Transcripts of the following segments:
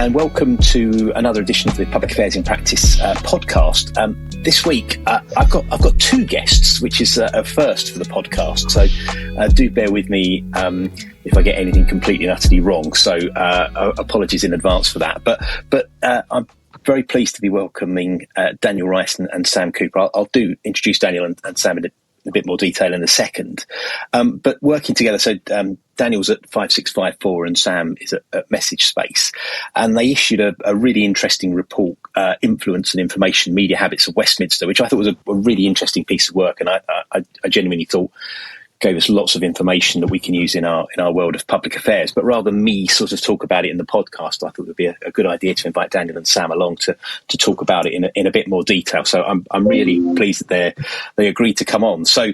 and welcome to another edition of the Public Affairs in Practice podcast. This week, I've got two guests, which is a first for the podcast. So do bear with me if I get anything completely and utterly wrong. So apologies in advance for that. But I'm very pleased to be welcoming Daniel Rice and Sam Cooper. I'll do introduce Daniel and Sam in a bit more detail in a second. But working together, so Daniel's at 5654 and Sam is at MessageSpace. And they issued a really interesting report, Influence and Information Media Habits of Westminster, which I thought was a really interesting piece of work. And I genuinely thought gave us lots of information that we can use in our world of public affairs. But rather than me sort of talk about it in the podcast, I thought it would be a good idea to invite Daniel and Sam along to talk about it in a bit more detail. So I'm really pleased that they agreed to come on. So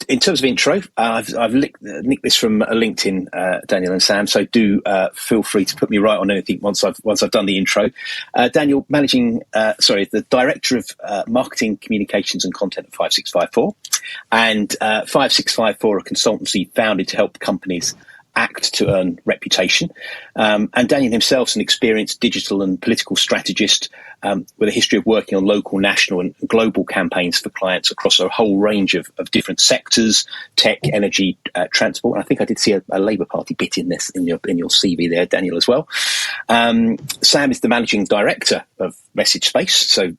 in terms of intro, I've nicked this from LinkedIn, Daniel and Sam. So do feel free to put me right on anything once I've done the intro. Daniel, the director of marketing, communications, and content at 5654, and 5654, a consultancy founded to help companies act to earn reputation. And Daniel himself is an experienced digital and political strategist with a history of working on local, national and global campaigns for clients across a whole range of different sectors, tech, energy, transport. And I think I did see a Labour Party bit in your CV there, Daniel, as well. Sam is the managing director of MessageSpace. So,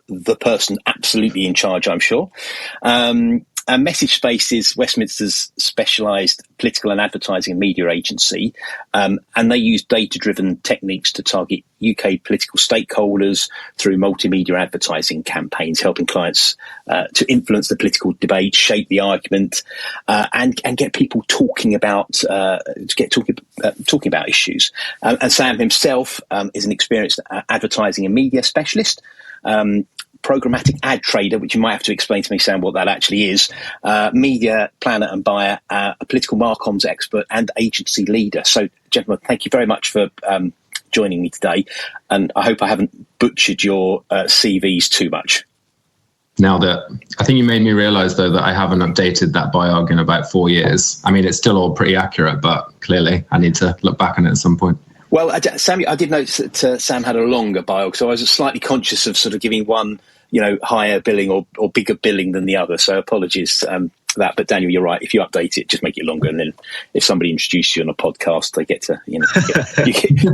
the person absolutely in charge, I'm sure. And MessageSpace is Westminster's specialised political and advertising and media agency, and they use data-driven techniques to target UK political stakeholders through multimedia advertising campaigns, helping clients to influence the political debate, shape the argument, and get people talking about talking about issues. And Sam himself is an experienced advertising and media specialist. Programmatic ad trader, which you might have to explain to me, Sam, what that actually is, media planner and buyer, a political marcoms expert and agency leader. So, gentlemen, thank you very much for joining me today. And I hope I haven't butchered your CVs too much. Nailed it. I think you made me realise, though, that I haven't updated that biog in about 4 years. I mean, it's still all pretty accurate, but clearly I need to look back on it at some point. Well, Sam, I did notice that Sam had a longer bio, so I was slightly conscious of sort of giving one, higher billing or bigger billing than the other. So apologies for that. But Daniel, you're right. If you update it, just make it longer. And then if somebody introduces you on a podcast, they get to, you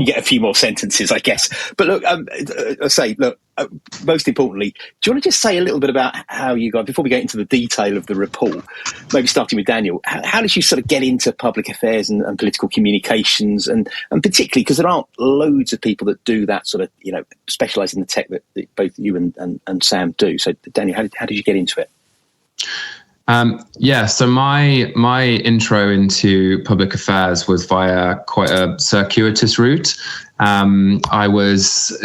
get a few more sentences, I guess. But look, most importantly, do you want to just say a little bit about how you got, before we get into the detail of the report, maybe starting with Daniel, how did you sort of get into public affairs and political communications, and particularly because there aren't loads of people that do that sort of, specialise in the tech that both you and Sam do. So Daniel, how did you get into it? So my intro into public affairs was via quite a circuitous route. I was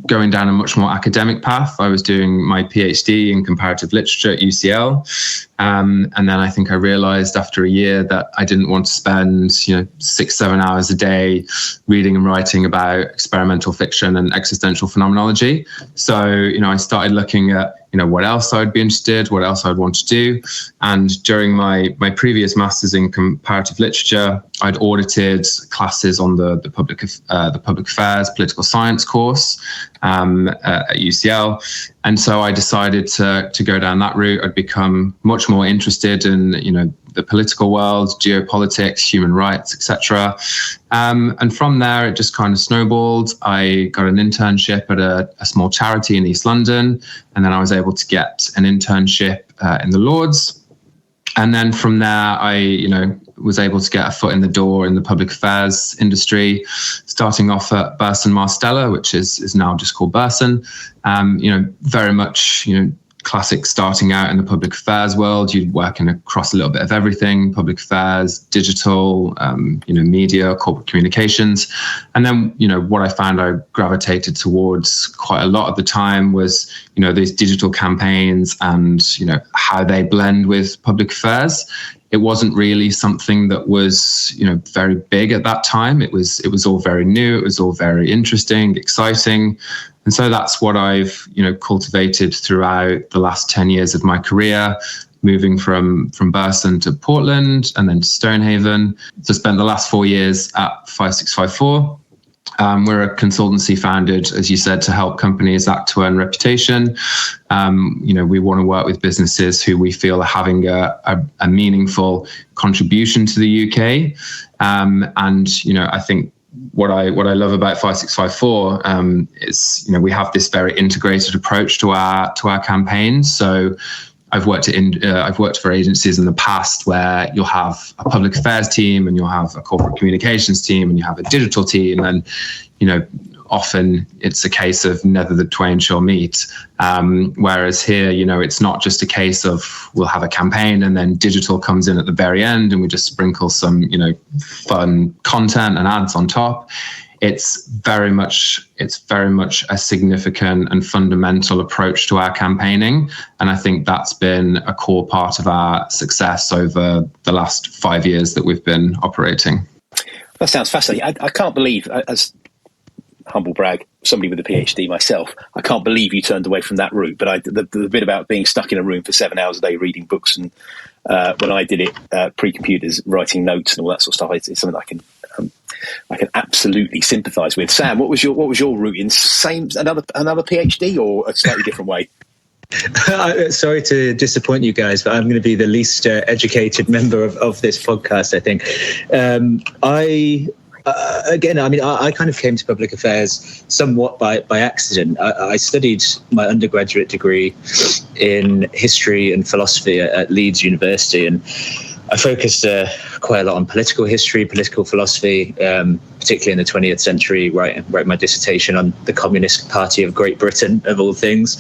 going down a much more academic path. I was doing my PhD in comparative literature at UCL. And then I think I realized after a year that I didn't want to spend, 6-7 hours a day reading and writing about experimental fiction and existential phenomenology. So, I started looking at, what else I would be interested, what else I would want to do. And during my previous master's in comparative literature, I'd audited classes on the public affairs, political science course at UCL. And so I decided to go down that route. I'd become much more interested in, the political world, geopolitics, human rights, etc. And from there, it just kind of snowballed. I got an internship at a small charity in East London, and then I was able to get an internship in the Lords. And then from there, I, was able to get a foot in the door in the public affairs industry, starting off at Burson Marstella, which is now just called Burson. Very much, classic starting out in the public affairs world. You'd working across a little bit of everything: public affairs, digital, media, corporate communications. And then, what I found I gravitated towards quite a lot of the time was, these digital campaigns and, how they blend with public affairs. It wasn't really something that was, very big at that time. It was all very new. It was all very interesting, exciting. And so that's what I've, cultivated throughout the last 10 years of my career, moving from Burson to Portland and then to Stonehaven. So spent the last 4 years at 5654. We're a consultancy founded, as you said, to help companies act to earn reputation. We want to work with businesses who we feel are having a meaningful contribution to the UK. I think what I love about 5654 is we have this very integrated approach to our campaigns. So I've worked for agencies in the past where you'll have a public affairs team and you'll have a corporate communications team and you have a digital team, and often it's a case of neither the twain shall meet. Whereas here, it's not just a case of we'll have a campaign and then digital comes in at the very end and we just sprinkle some fun content and ads on top. It's very much a significant and fundamental approach to our campaigning. And I think that's been a core part of our success over the last 5 years that we've been operating. That sounds fascinating. I can't believe, as humble brag, somebody with a PhD myself, I can't believe you turned away from that route. But the bit about being stuck in a room for 7 hours a day reading books, and when I did it pre-computers, writing notes and all that sort of stuff, it's something that I can absolutely sympathise with. Sam, what was your route in? Another PhD or a slightly different way? Sorry to disappoint you guys, but I'm going to be the least educated member of this podcast, I think. I kind of came to public affairs somewhat by accident. I studied my undergraduate degree in history and philosophy at Leeds University, and I focused quite a lot on political history, political philosophy, particularly in the 20th century. Wrote my dissertation on the Communist Party of Great Britain, of all things,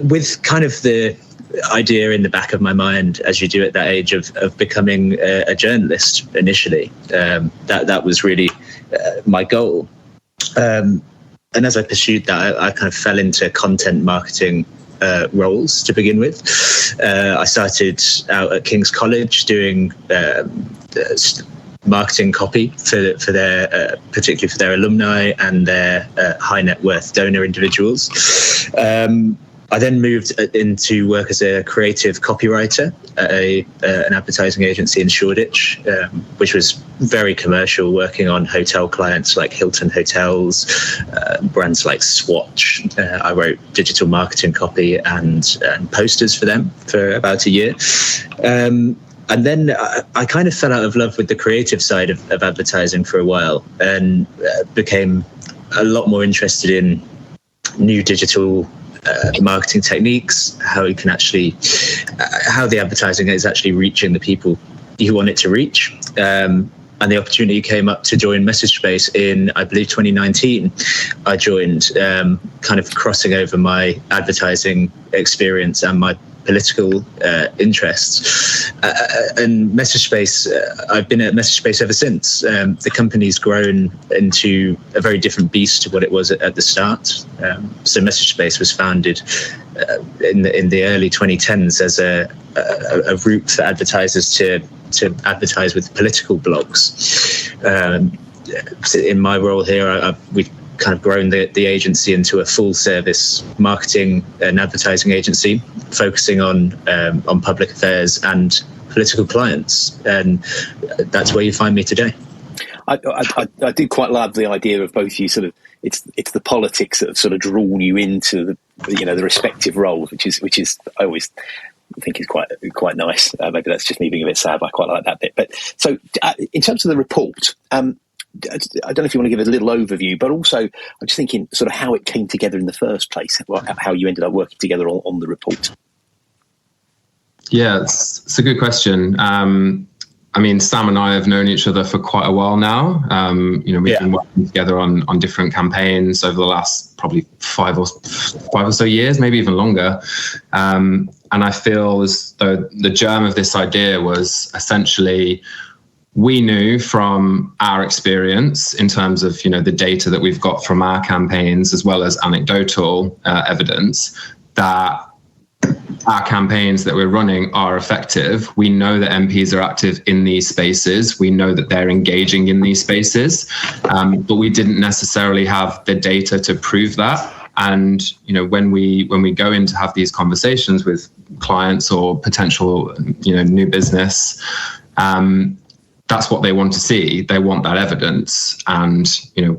with kind of the idea in the back of my mind, as you do at that age, of becoming a journalist initially. That was really my goal. And as I pursued that, I kind of fell into content marketing roles to begin with. I started out at King's College doing marketing copy for their particularly for their alumni and their high net worth donor individuals. I then moved into work as a creative copywriter at an advertising agency in Shoreditch, which was very commercial, working on hotel clients like Hilton Hotels, brands like Swatch. I wrote digital marketing copy and posters for them for about a year. And then I kind of fell out of love with the creative side of advertising for a while, and became a lot more interested in new digital marketing techniques, how the advertising is actually reaching the people you want it to reach. And the opportunity came up to join MessageSpace in, I believe, 2019. I joined, kind of crossing over my advertising experience and my political interests. And MessageSpace, I've been at MessageSpace ever since. The company's grown into a very different beast to what it was at the start. So MessageSpace was founded in the early 2010s as a route for advertisers to advertise with political blogs. In my role here, we've kind of grown the agency into a full service marketing and advertising agency, focusing on public affairs and political clients, and that's where you find me today. I do quite love the idea of both you. Sort of, it's the politics that have sort of drawn you into the respective roles, which is I always think is quite nice. Maybe that's just me being a bit sad. I quite like that bit. But so in terms of the report, I don't know if you want to give a little overview, but also I'm just thinking sort of how it came together in the first place, how you ended up working together on the report. Yeah, it's a good question. I mean, Sam and I have known each other for quite a while now. We've been working together on different campaigns over the last probably five or so years, maybe even longer. And I feel as though the germ of this idea was essentially, we knew from our experience in terms of, the data that we've got from our campaigns, as well as anecdotal evidence, that our campaigns that we're running are effective. We know that MPs are active in these spaces. We know that they're engaging in these spaces, but we didn't necessarily have the data to prove that. And when we go in to have these conversations with clients or potential new business, that's what they want to see. They want that evidence. And,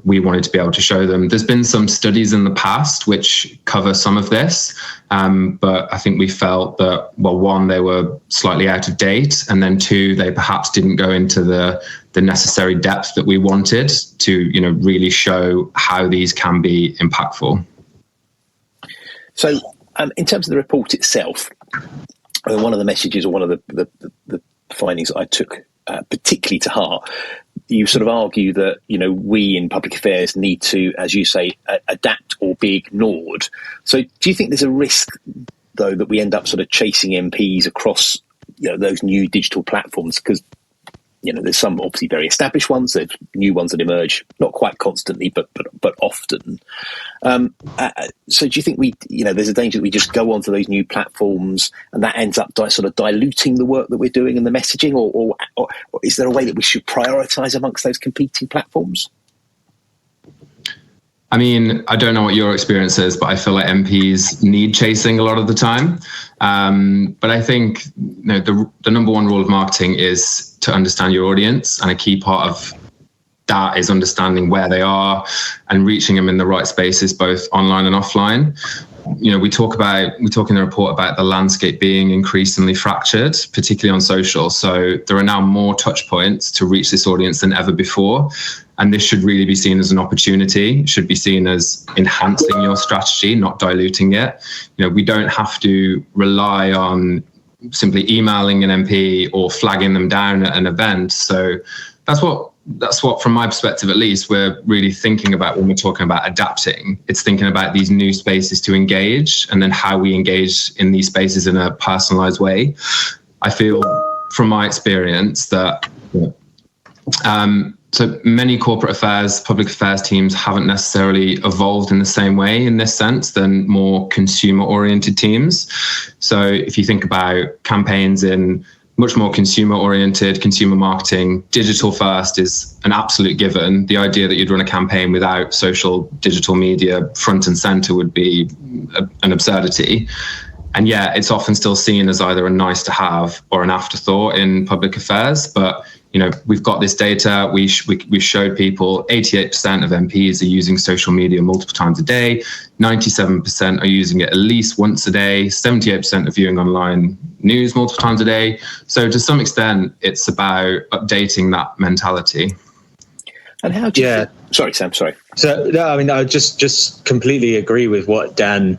we wanted to be able to show them. There's been some studies in the past which cover some of this. But I think we felt that, well, one, they were slightly out of date. And then two, they perhaps didn't go into the necessary depth that we wanted to, really show how these can be impactful. So in terms of the report itself, one of the messages or one of the findings that I took particularly to heart, you sort of argue that, we in public affairs need to, as you say, adapt or be ignored. So do you think there's a risk, though, that we end up sort of chasing MPs across, those new digital platforms? Because, there's some obviously very established ones, there's new ones that emerge, not quite constantly, but often. So do you think there's a danger that we just go onto those new platforms and that ends up sort of diluting the work that we're doing and the messaging, or is there a way that we should prioritise amongst those competing platforms? I mean, I don't know what your experience is, but I feel like MPs need chasing a lot of the time. But I think the number one rule of marketing is to understand your audience, and a key part of that is understanding where they are and reaching them in the right spaces, both online and offline. We talk in the report about the landscape being increasingly fractured, particularly on social. So there are now more touch points to reach this audience than ever before. And this should really be seen as an opportunity. It should be seen as enhancing your strategy, not diluting it. We don't have to rely on simply emailing an MP or flagging them down at an event. So that's what, from my perspective at least, we're really thinking about when we're talking about adapting. It's thinking about these new spaces to engage, and then how we engage in these spaces in a personalized way. I feel from my experience that so many corporate affairs, public affairs teams haven't necessarily evolved in the same way in this sense than more consumer-oriented teams. So if you think about campaigns in much more consumer-oriented, consumer marketing, digital first is an absolute given. The idea that you'd run a campaign without social digital media front and center would be an absurdity. And yeah, it's often still seen as either a nice to have or an afterthought in public affairs. But we've got this data. We showed people 88% of MPs are using social media multiple times a day. 97% are using it at least once a day. 78% are viewing online news multiple times a day. So to some extent, it's about updating that mentality. And how do you... Sorry, Sam, sorry. So, no, I mean, I just completely agree with what Dan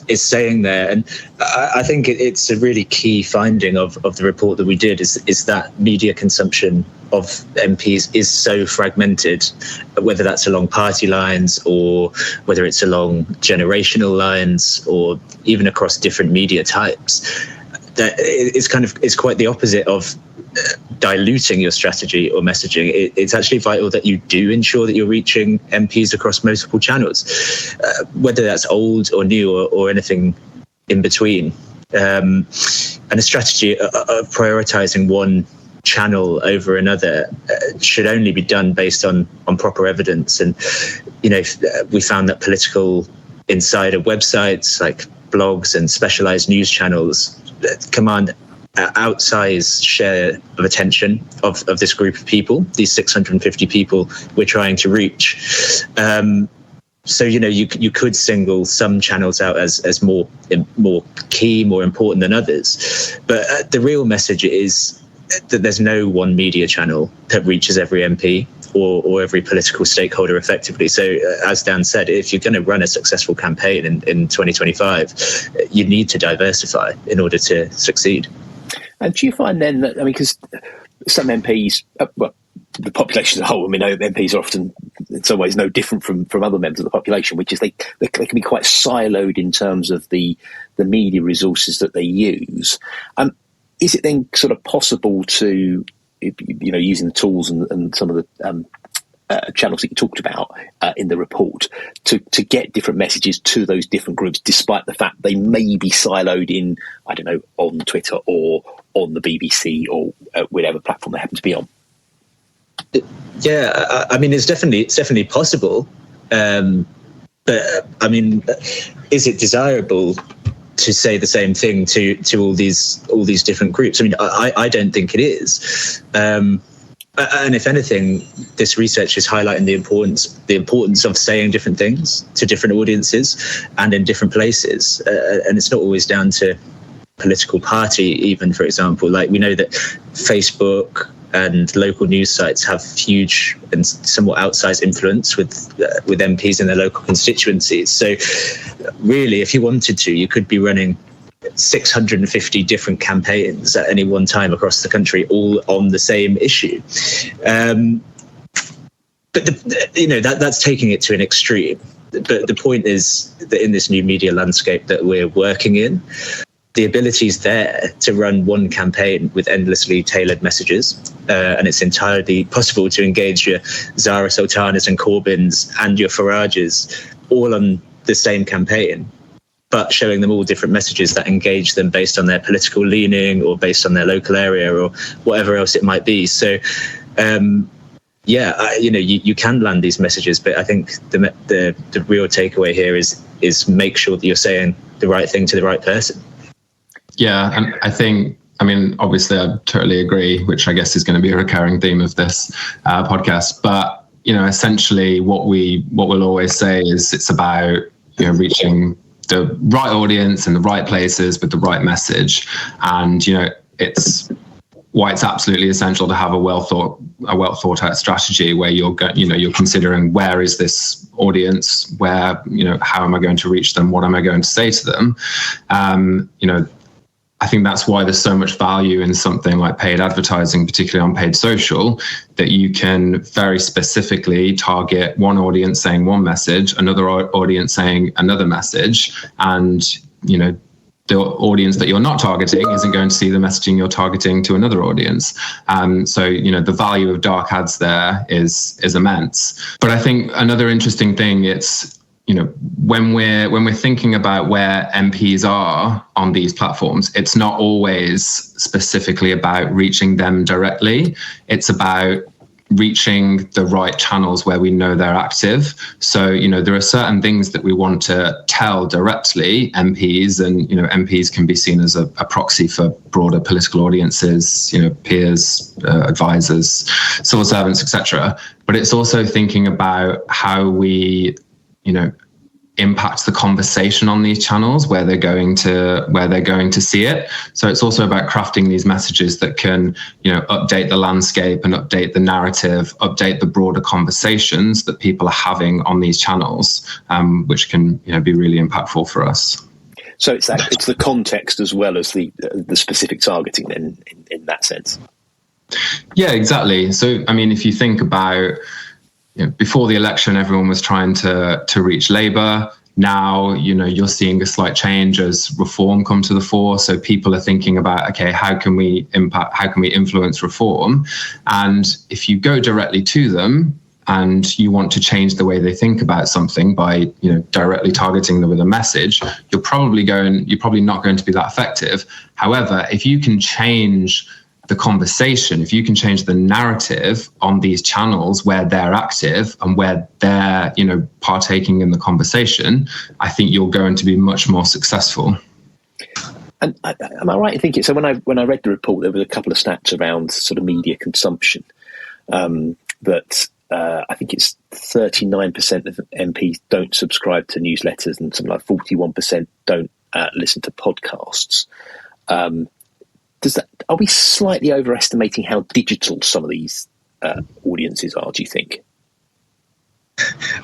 is saying there. And I think it's a really key finding of the report that we did is that media consumption of MPs is so fragmented, whether that's along party lines or whether it's along generational lines or even across different media types, that it's quite the opposite of diluting your strategy or messaging. It's actually vital that you do ensure that you're reaching MPs across multiple channels, whether that's old or new or anything in between. And a strategy of prioritizing one channel over another should only be done based on proper evidence. And, we found that political insider websites like blogs and specialized news channels command outsized share of attention of this group of people, these 650 people we're trying to reach. So, you could single some channels out as more key, more important than others. But the real message is that there's no one media channel that reaches every MP or every political stakeholder effectively. So as Dan said, if you're going to run a successful campaign in 2025, you need to diversify in order to succeed. And do you find then that, because some MPs, the population as a whole, MPs are often in some ways no different from other members of the population, which is they can be quite siloed in terms of the media resources that they use. Is it then sort of possible to, using the tools and some of the channels that you talked about in the report, to get different messages to those different groups, despite the fact they may be siloed in, I don't know, on Twitter or on the BBC or whatever platform they happen to be on? Yeah, it's definitely possible. But is it desirable to say the same thing to all these different groups. I mean, I don't think it is. And if anything, this research is highlighting the importance of saying different things to different audiences and in different places. And it's not always down to political party, even, for example. Like, we know that Facebook and local news sites have huge and somewhat outsized influence with MPs in their local constituencies. So really, if you wanted to, you could be running 650 different campaigns at any one time across the country, all on the same issue. But that's taking it to an extreme. But the point is that in this new media landscape that we're working in, the ability is there to run one campaign with endlessly tailored messages, and it's entirely possible to engage your Zara Sultanas and Corbyns and your Farages all on the same campaign, but showing them all different messages that engage them based on their political leaning or based on their local area or whatever else it might be. So, you can land these messages, but I think the real takeaway here is make sure that you're saying the right thing to the right person. Yeah, and obviously I totally agree, which I guess is going to be a recurring theme of this podcast. But, essentially what we'll always say is it's about, reaching the right audience in the right places with the right message. And, it's why it's absolutely essential to have a well thought out strategy where you're considering, where is this audience, where, how am I going to reach them? What am I going to say to them? I think that's why there's so much value in something like paid advertising, particularly on paid social, that you can very specifically target one audience saying one message, another audience saying another message, and, the audience that you're not targeting isn't going to see the messaging you're targeting to another audience. So, the value of dark ads there is immense. But I think another interesting thing, it's, when we're thinking about where MPs are on these platforms, it's not always specifically about reaching them directly. It's about reaching the right channels where we know they're active. So, there are certain things that we want to tell directly MPs, and, MPs can be seen as a proxy for broader political audiences, peers, advisors, civil servants, etc. But it's also thinking about how we, impact the conversation on these channels where they're going to see it. So it's also about crafting these messages that can, update the landscape and update the narrative, update the broader conversations that people are having on these channels, which can, be really impactful for us. So it's the context as well as the specific targeting then in that sense. Yeah, exactly. So, if you think about, before the election, everyone was trying to reach Labour. Now, you're seeing a slight change as reform come to the fore. So people are thinking about, okay, how can we influence reform? And if you go directly to them and you want to change the way they think about something by, directly targeting them with a message, you're probably not going to be that effective. However, if you can change the conversation, if you can change the narrative on these channels where they're active and where they're, partaking in the conversation, I think you're going to be much more successful. And am I right in thinking, so when I read the report, there was a couple of stats around sort of media consumption, that I think it's 39% of MPs don't subscribe to newsletters and something like 41% don't listen to podcasts. Are we slightly overestimating how digital some of these audiences are, do you think?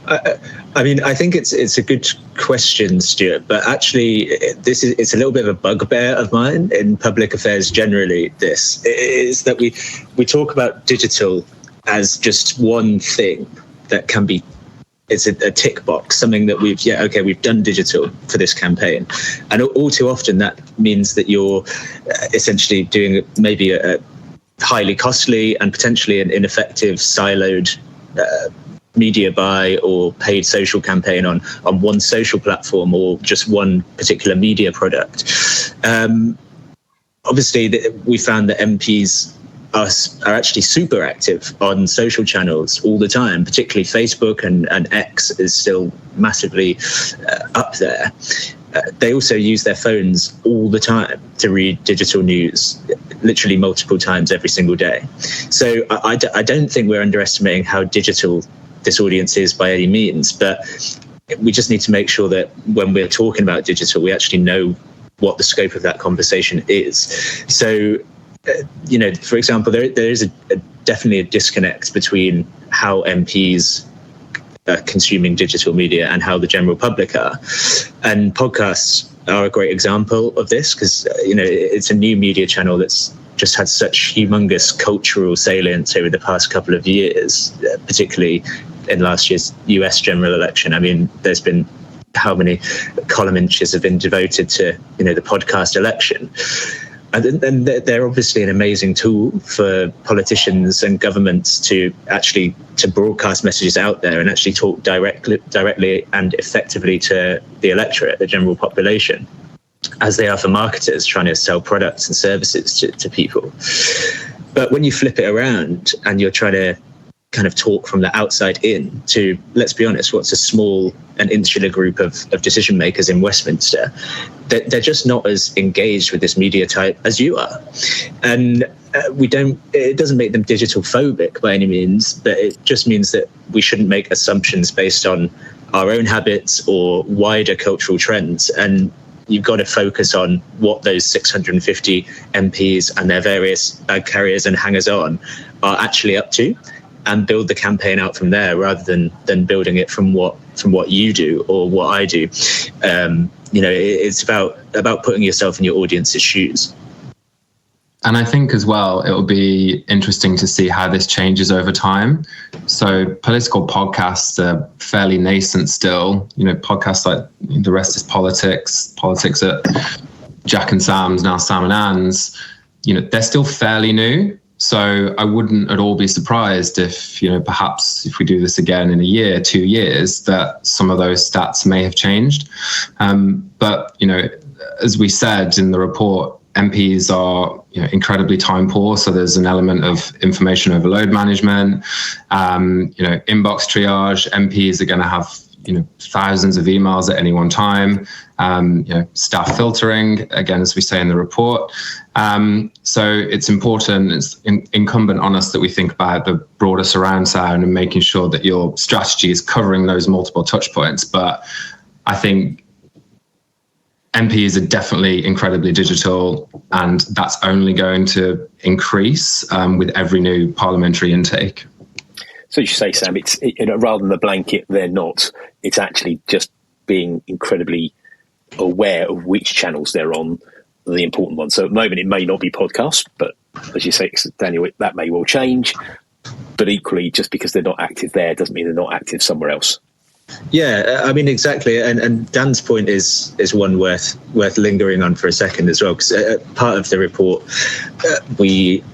I think it's a good question, Stuart, but actually it's a little bit of a bugbear of mine in public affairs generally. This is that we talk about digital as just one thing that can be, it's a tick box, something that we've done digital for this campaign. And all too often that means that you're essentially doing maybe a highly costly and potentially an ineffective siloed media buy or paid social campaign on one social platform or just one particular media product. Obviously, we found that MPs are actually super active on social channels all the time, particularly Facebook and X is still massively up there. they also use their phones all the time to read digital news, literally multiple times every single day. So I don't think we're underestimating how digital this audience is by any means, but we just need to make sure that when we're talking about digital, we actually know what the scope of that conversation is. So, for example, there is definitely a disconnect between how MPs are consuming digital media and how the general public are. And podcasts are a great example of this because, it's a new media channel that's just had such humongous cultural salience over the past couple of years, particularly in last year's US general election. I mean, there's been how many column inches have been devoted to, the podcast election. And they're obviously an amazing tool for politicians and governments to broadcast messages out there and actually talk directly and effectively to the electorate, the general population, as they are for marketers trying to sell products and services to people. But when you flip it around and you're trying to kind of talk from the outside in to, let's be honest, what's a small and insular group of decision makers in Westminster, they're just not as engaged with this media type as you are. And it doesn't make them digital phobic by any means, but it just means that we shouldn't make assumptions based on our own habits or wider cultural trends. And you've got to focus on what those 650 MPs and their various bag carriers and hangers-on are actually up to, and build the campaign out from there rather than building it from what you do or what I do. It's about putting yourself in your audience's shoes. And I think as well, it will be interesting to see how this changes over time. So political podcasts are fairly nascent still. Podcasts like The Rest is Politics at Jack and Sam's, now Sam and Anne's, they're still fairly new. So I wouldn't at all be surprised if, perhaps if we do this again in a year, 2 years, that some of those stats may have changed. But as we said in the report, MPs are incredibly time poor. So there's an element of information overload management, inbox triage. MPs are going to have thousands of emails at any one time, staff filtering, again, as we say in the report. So it's important, it's incumbent on us that we think about the broader surround sound and making sure that your strategy is covering those multiple touch points. But I think MPs are definitely incredibly digital, and that's only going to increase with every new parliamentary intake. So you say, Sam, it's rather than the blanket, they're not. It's actually just being incredibly aware of which channels they're on, the important ones. So at the moment, it may not be podcasts, but as you say, Daniel, that may well change. But equally, just because they're not active there doesn't mean they're not active somewhere else. Yeah, I mean, exactly. And Dan's point is one worth lingering on for a second as well, because part of the report, we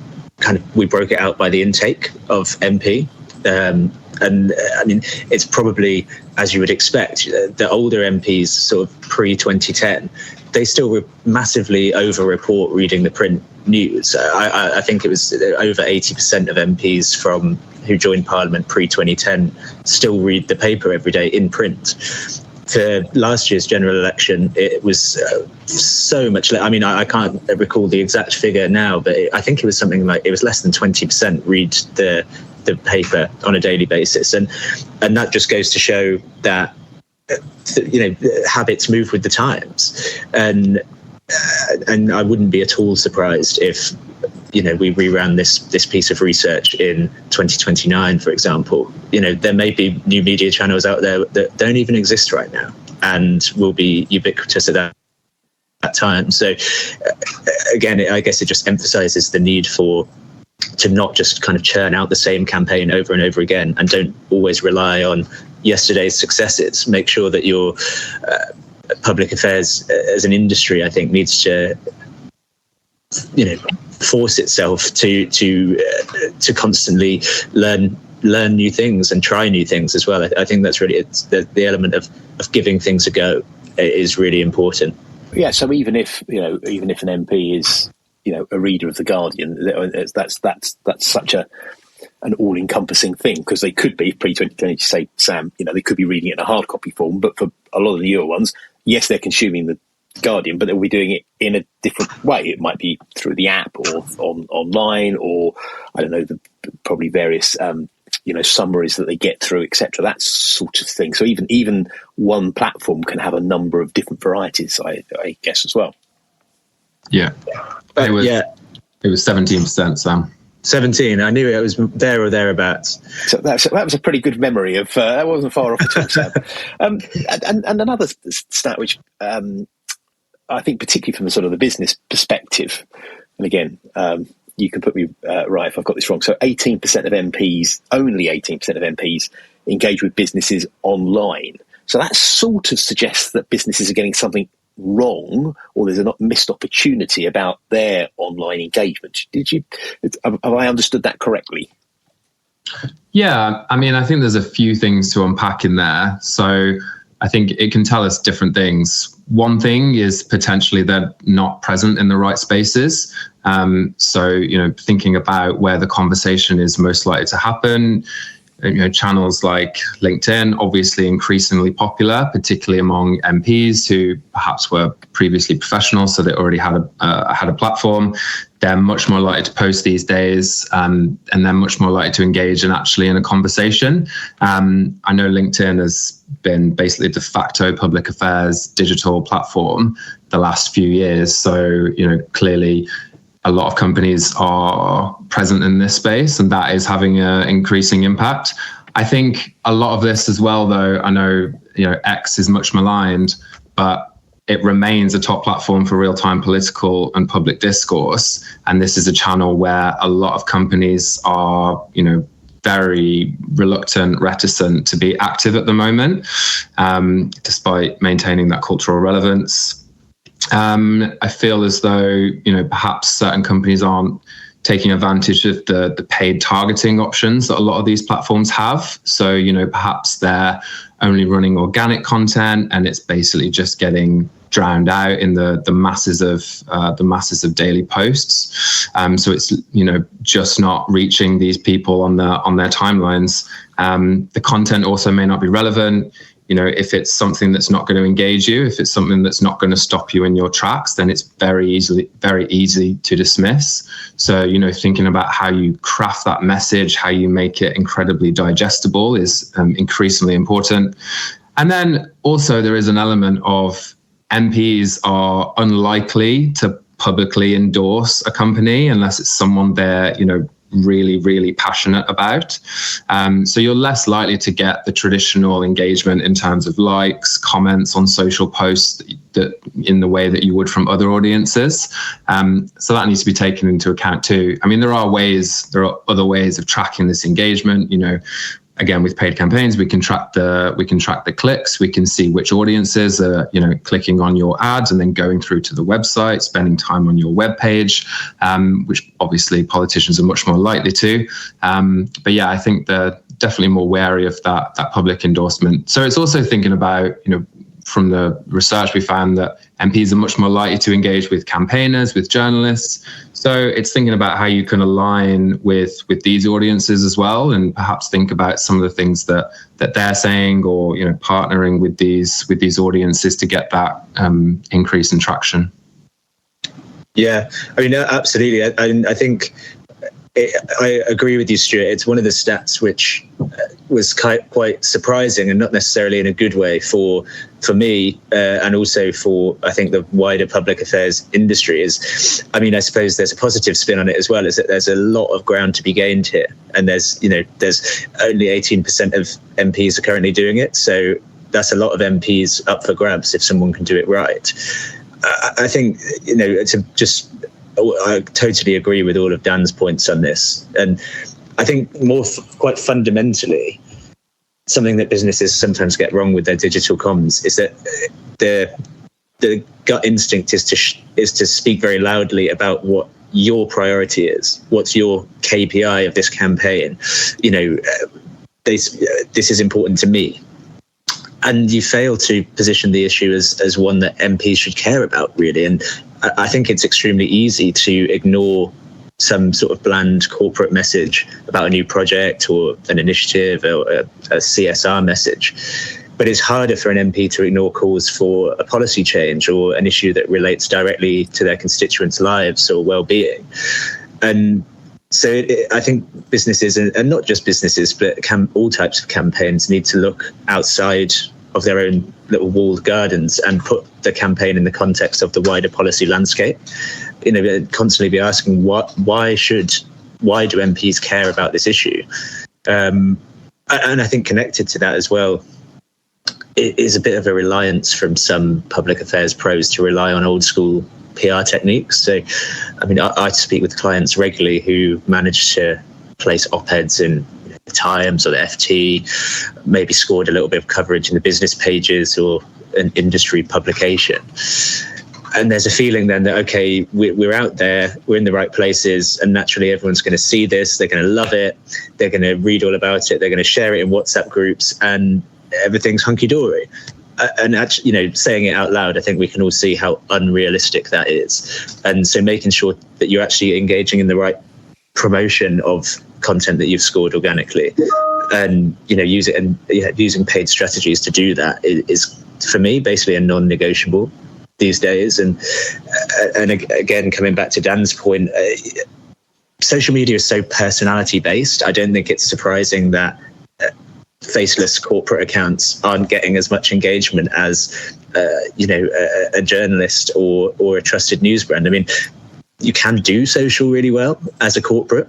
broke it out by the intake of MP. And I mean, it's probably, as you would expect, the older MPs, sort of pre-2010, they still massively over-report reading the print news. I think it was over 80% of MPs who joined Parliament pre-2010 still read the paper every day in print. For last year's general election, it was so much. I mean, I can't recall the exact figure now, but I think it was something like it was less than 20% read the paper on a daily basis, and that just goes to show that habits move with the times, and I wouldn't be at all surprised if we reran this piece of research in 2029, for example. There may be new media channels out there that don't even exist right now and will be ubiquitous at that time. So again, I guess it just emphasizes the need to not just kind of churn out the same campaign over and over again, and don't always rely on yesterday's successes. Make sure that your public affairs as an industry, I think, needs to force itself to constantly learn new things and try new things as well. I think that's really, it's the element of giving things a go is really important. Yeah. So even if an MP is a reader of The Guardian, that's such an all-encompassing thing, because they could be pre-2020, say, Sam, they could be reading it in a hard copy form, but for a lot of the newer ones, yes, they're consuming the Guardian, but they'll be doing it in a different way. It might be through the app or online, or I don't know, probably various summaries that they get through, etc. That sort of thing. So even one platform can have a number of different varieties, I guess, as well. Yeah, it was 17%, Sam. 17. I knew it was there or thereabouts. So that was a pretty good memory of. That wasn't far off at all, Sam. And another stat which I think, particularly from the sort of the business perspective, and again, you can put me right if I've got this wrong. So 18% of MPs, only 18% of MPs, engage with businesses online. So that sort of suggests that businesses are getting something wrong, or there's a missed opportunity about their online engagement. Have I understood that correctly? Yeah, I mean, I think there's a few things to unpack in there. So I think it can tell us different things. One thing is potentially they're not present in the right spaces. So, thinking about where the conversation is most likely to happen, channels like LinkedIn, obviously increasingly popular, particularly among MPs who perhaps were previously professional, so they already had a platform. They're much more likely to post these days, and they're much more likely to engage in a conversation. I know LinkedIn has been basically a de facto public affairs digital platform the last few years. So, clearly a lot of companies are present in this space, and that is having an increasing impact. I think a lot of this as well, though, I know, X is much maligned, but it remains a top platform for real-time political and public discourse. And this is a channel where a lot of companies are, very reticent to be active at the moment, despite maintaining that cultural relevance. I feel as though, perhaps certain companies aren't taking advantage of the paid targeting options that a lot of these platforms have. So, perhaps they're only running organic content and it's basically just getting drowned out in the masses of daily posts. So it's, just not reaching these people on their timelines. The content also may not be relevant. If it's something that's not going to engage you, if it's something that's not going to stop you in your tracks, then it's very easy to dismiss. So, thinking about how you craft that message, how you make it incredibly digestible is increasingly important. And then also there is an element of MPs are unlikely to publicly endorse a company unless it's someone they're, really, really passionate about. So you're less likely to get the traditional engagement in terms of likes, comments on social posts that in the way that you would from other audiences. So that needs to be taken into account too. I mean, there are other ways of tracking this engagement. Again, with paid campaigns, we can track the clicks. We can see which audiences are, clicking on your ads and then going through to the website, spending time on your web page, which obviously politicians are much more likely to. But yeah, I think they're definitely more wary of that public endorsement. So it's also thinking about, from the research, we found that MPs are much more likely to engage with campaigners, with journalists. So it's thinking about how you can align with these audiences as well, and perhaps think about some of the things that they're saying, or partnering with these audiences to get that increase in traction. Yeah, I mean, absolutely. I think I agree with you, Stuart. It's one of the stats which was quite surprising, and not necessarily in a good way for me, and also for, I think, the wider public affairs industry. I suppose there's a positive spin on it as well, is that there's a lot of ground to be gained here, and there's only 18% of MPs are currently doing it, so that's a lot of MPs up for grabs if someone can do it right. I think, I totally agree with all of Dan's points on this. And I think quite fundamentally, something that businesses sometimes get wrong with their digital comms is that the gut instinct is to speak very loudly about what your priority is. What's your KPI of this campaign? This is important to me. And you fail to position the issue as one that MPs should care about, really. And I think it's extremely easy to ignore some sort of bland corporate message about a new project or an initiative or a CSR message. But it's harder for an MP to ignore calls for a policy change or an issue that relates directly to their constituents' lives or well-being. And so I think businesses, and not just businesses, but all types of campaigns need to look outside of their own little walled gardens and put the campaign in the context of the wider policy landscape. Constantly be asking why do MPs care about this issue? And I think connected to that as well, it is a bit of a reliance from some public affairs pros to rely on old school PR techniques. So, I speak with clients regularly who manage to place op-eds in the Times or the FT, maybe scored a little bit of coverage in the business pages or an industry publication. And there's a feeling then that, okay, we're out there, we're in the right places, and naturally everyone's going to see this, they're going to love it, they're going to read all about it, they're going to share it in WhatsApp groups, and everything's hunky-dory. And actually, saying it out loud, I think we can all see how unrealistic that is. And so making sure that you're actually engaging in the right promotion of content that you've scored organically, and using paid strategies to do that is for me basically a non-negotiable these days. And again, coming back to Dan's point, social media is so personality based. I don't think it's surprising that faceless corporate accounts aren't getting as much engagement as a journalist or a trusted news brand. You can do social really well as a corporate.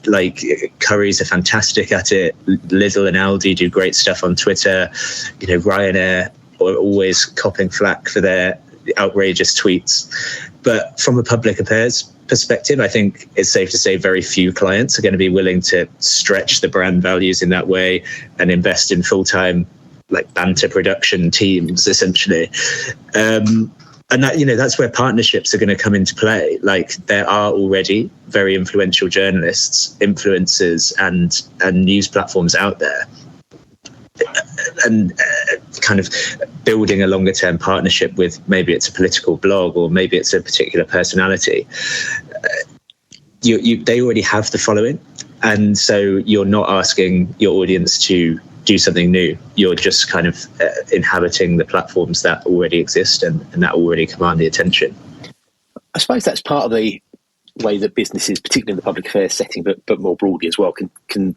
Like Currys are fantastic at it. Lidl and Aldi do great stuff on Twitter. Ryanair are always copping flack for their outrageous tweets. But from a public affairs perspective, I think it's safe to say very few clients are going to be willing to stretch the brand values in that way and invest in full-time banter production teams, essentially. And that, that's where partnerships are going to come into play. There are already very influential journalists, influencers, and news platforms out there. And kind of building a longer term partnership with, maybe it's a political blog or maybe it's a particular personality. They already have the following. And so you're not asking your audience to do something new. You're just kind of inhabiting the platforms that already exist and that already command the attention. I suppose that's part of the way that businesses, particularly in the public affairs setting, but more broadly as well, can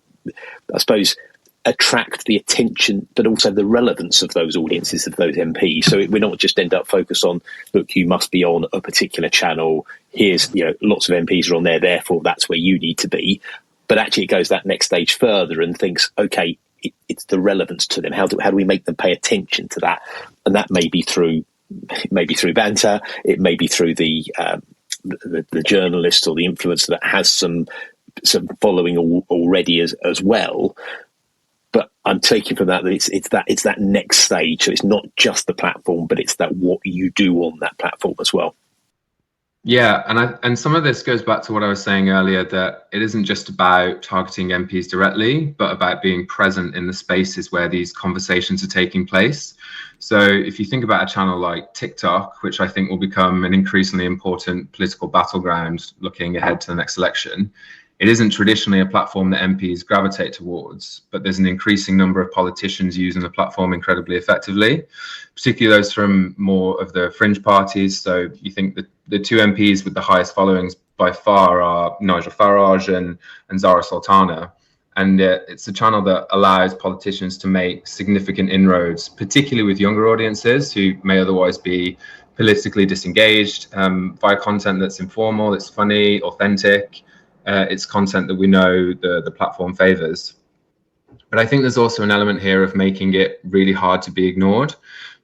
I suppose attract the attention, but also the relevance of those audiences, of those MPs. So we're not just end up focused on, look, you must be on a particular channel. Here's, lots of MPs are on there, therefore that's where you need to be. But actually it goes that next stage further and thinks, okay, it's the relevance to them. How do we make them pay attention to that? And that may be through banter. It may be through the journalist or the influencer that has some following already as well. But I'm taking from that it's that next stage. So it's not just the platform, but it's that what you do on that platform as well. Yeah, and some of this goes back to what I was saying earlier, that it isn't just about targeting MPs directly, but about being present in the spaces where these conversations are taking place. So if you think about a channel like TikTok, which I think will become an increasingly important political battleground looking ahead to the next election, it isn't traditionally a platform that MPs gravitate towards, but there's an increasing number of politicians using the platform incredibly effectively, particularly those from more of the fringe parties. So you think that the two MPs with the highest followings by far are Nigel Farage and Zara Sultana. And it's a channel that allows politicians to make significant inroads, particularly with younger audiences who may otherwise be politically disengaged, via content that's informal, it's funny, authentic. It's content that we know the platform favors. But I think there's also an element here of making it really hard to be ignored.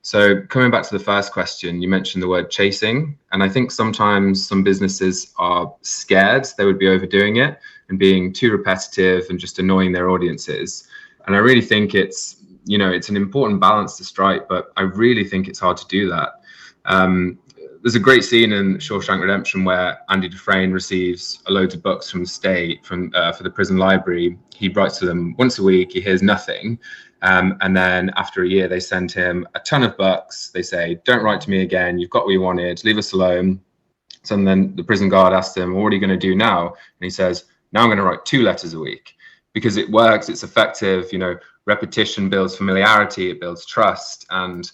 So coming back to the first question, you mentioned the word chasing. And I think sometimes some businesses are scared they would be overdoing it and being too repetitive and just annoying their audiences. And I really think it's an important balance to strike, but I really think it's hard to do that. There's a great scene in Shawshank Redemption where Andy Dufresne receives a load of books from the state for the prison library. He writes to them once a week. He hears nothing. And then after a year, they send him a ton of books. They say, don't write to me again. You've got what you wanted. Leave us alone. So then the prison guard asks him, well, what are you going to do now? And he says, now I'm going to write 2 letters a week because it works. It's effective. repetition builds familiarity, it builds trust. And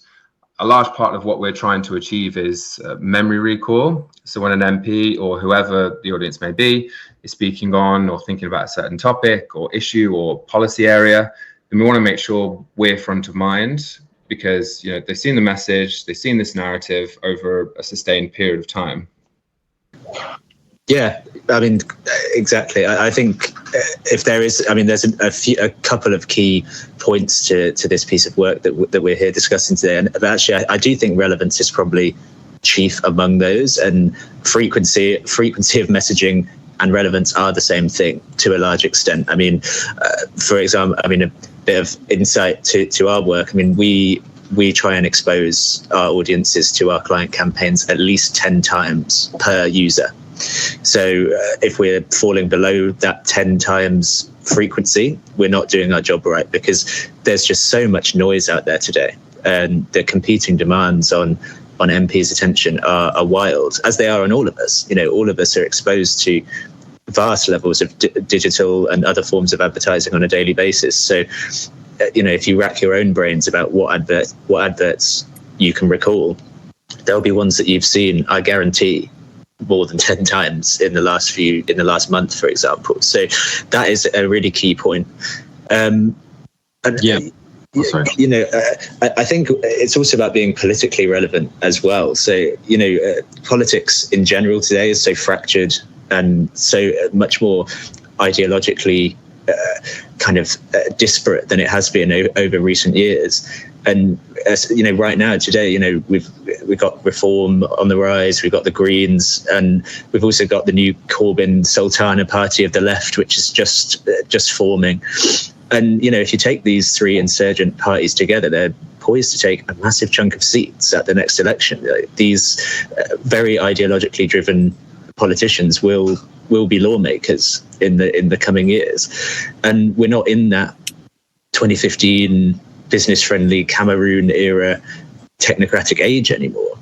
a large part of what we're trying to achieve is memory recall. So when an MP or whoever the audience may be is speaking on or thinking about a certain topic or issue or policy area, then we want to make sure we're front of mind, because they've seen the message, they've seen this narrative over a sustained period of time. Yeah, I mean, exactly. I think if there is, I mean, there's a couple of key points to this piece of work that we're here discussing today. And actually, I do think relevance is probably chief among those, and frequency of messaging and relevance are the same thing to a large extent. I mean, for example, I mean, a bit of insight to our work. I mean, we try and expose our audiences to our client campaigns at least 10 times per user. So if we're falling below that 10 times frequency, we're not doing our job right, because there's just so much noise out there today, and the competing demands on MPs' attention are wild, as they are on all of us. All of us are exposed to vast levels of digital and other forms of advertising on a daily basis. So, if you rack your own brains about what adverts you can recall, there'll be ones that you've seen, I guarantee, more than 10 times in the last month, for example. So that is a really key point. I think it's also about being politically relevant as well. So, politics in general today is so fractured and so much more ideologically disparate than it has been over recent years. And right now, today, we've got Reform on the rise, we've got the Greens, and we've also got the new Corbyn Sultana party of the left, which is just forming. And if you take these three insurgent parties together, they're poised to take a massive chunk of seats at the next election. These very ideologically driven politicians will be lawmakers in the coming years, and we're not in that 2015 business-friendly Cameroon era technocratic age anymore.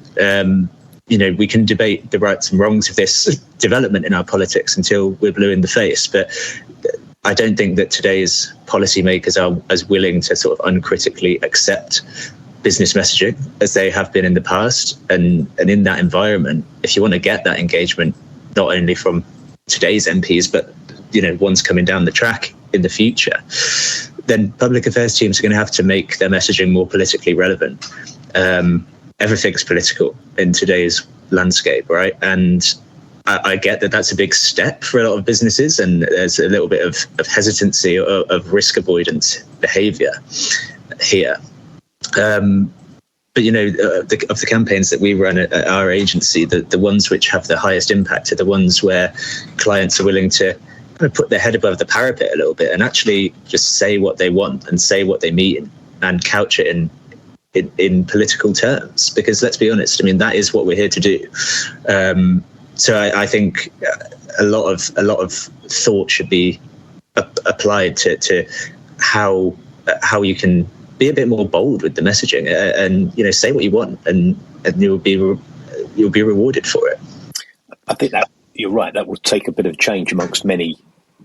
We can debate the rights and wrongs of this development in our politics until we're blue in the face, but I don't think that today's policymakers are as willing to sort of uncritically accept business messaging as they have been in the past. And in that environment, if you want to get that engagement, not only from today's MPs, but ones coming down the track in the future, then public affairs teams are going to have to make their messaging more politically relevant. Everything's political in today's landscape, right? And I get that that's a big step for a lot of businesses, and there's a little bit of hesitancy of risk avoidance behavior here. But of the campaigns that we run at our agency, the ones which have the highest impact are the ones where clients are willing to put their head above the parapet a little bit and actually just say what they want and say what they mean and couch it in political terms. Because let's be honest, I mean, that is what we're here to do. So I think a lot of thought should be applied to how you can be a bit more bold with the messaging and say what you want, and you'll be rewarded for it. I think that you're right. That will take a bit of change amongst many,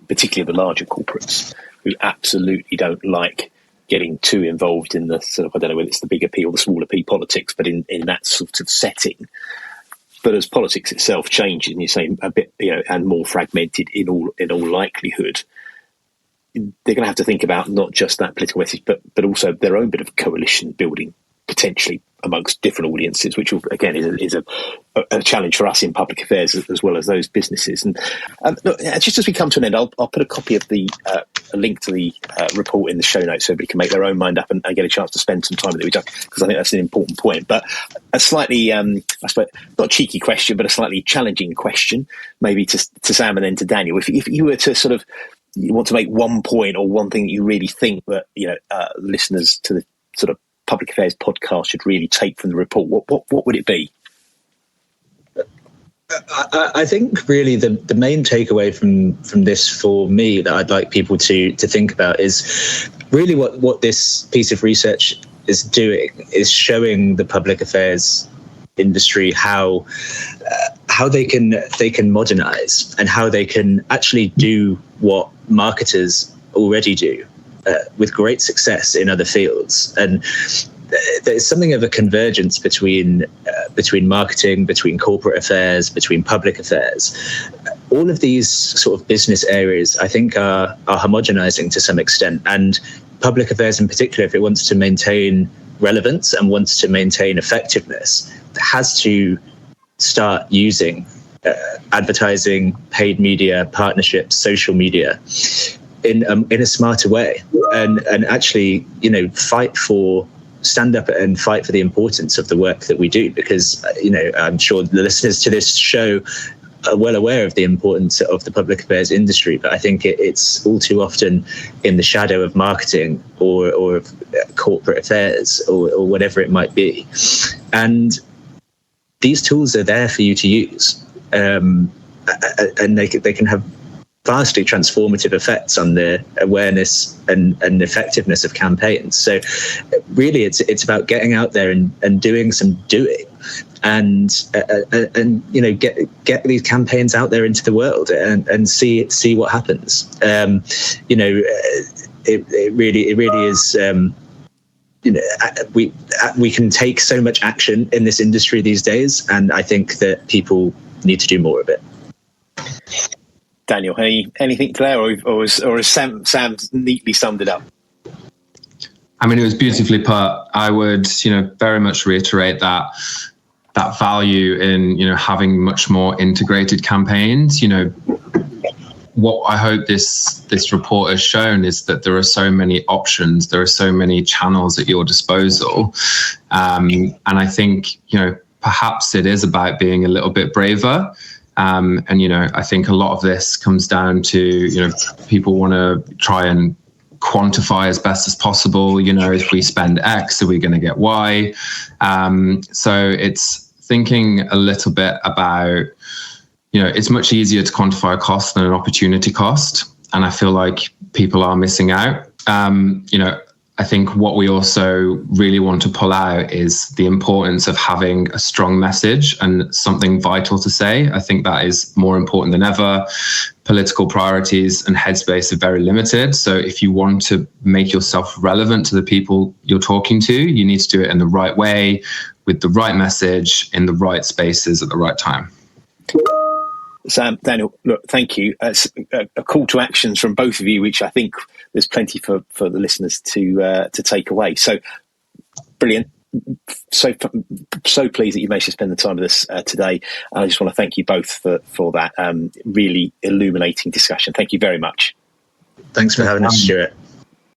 particularly the larger corporates, who absolutely don't like getting too involved in the sort of, I don't know whether it's the bigger P or the smaller P politics, but in that sort of setting. But as politics itself changes, and you say a bit, and more fragmented in all likelihood, they're going to have to think about not just that political message, but also their own bit of coalition building potentially amongst different audiences, which again is a challenge for us in public affairs as well as those businesses. And look, just as we come to an end, I'll put a copy of a link to the report in the show notes so everybody can make their own mind up and get a chance to spend some time with it, because I think that's an important point. But a slightly, I suppose, not cheeky question, but a slightly challenging question, maybe to Sam and then to Daniel. If you were to sort of, you want to make one point or one thing that you really think that listeners to the sort of public affairs podcast should really take from the report, what would it be? I think really the main takeaway from this for me that I'd like people to think about is really what this piece of research is doing is showing the public affairs industry how they can modernize and how they can actually do what marketers already do with great success in other fields. And there's something of a convergence between marketing, between corporate affairs, between public affairs. All of these sort of business areas, I think, are homogenizing to some extent. And public affairs in particular, if it wants to maintain relevance and wants to maintain effectiveness, has to start using advertising, paid media, partnerships, social media in a smarter way, and actually, stand up and fight for the importance of the work that we do, because I'm sure the listeners to this show are well aware of the importance of the public affairs industry, but I think it's all too often in the shadow of marketing or of corporate affairs or whatever it might be. And these tools are there for you to use, and they can have vastly transformative effects on the awareness and effectiveness of campaigns. So really it's about getting out there and doing some doing, and get these campaigns out there into the world and see what happens. It really is. We can take so much action in this industry these days, and I think that people need to do more of it. Daniel, anything to there, or has Sam neatly summed it up? I mean, it was beautifully put. I would, very much reiterate that value in, having much more integrated campaigns. What I hope this report has shown is that there are so many options, there are so many channels at your disposal, and I think perhaps it is about being a little bit braver. I think a lot of this comes down to, people want to try and quantify as best as possible. If we spend X, are we going to get Y? So it's thinking a little bit about, it's much easier to quantify a cost than an opportunity cost. And I feel like people are missing out. I think what we also really want to pull out is the importance of having a strong message and something vital to say. I think that is more important than ever. Political priorities and headspace are very limited. So if you want to make yourself relevant to the people you're talking to, you need to do it in the right way, with the right message, in the right spaces at the right time. Sam, Daniel, look, thank you. A call to actions from both of you, which I think there's plenty for the listeners to take away. So brilliant. So pleased that you managed to spend the time with us today. And I just want to thank you both for that really illuminating discussion. Thank you very much. Thanks for having us, Stuart.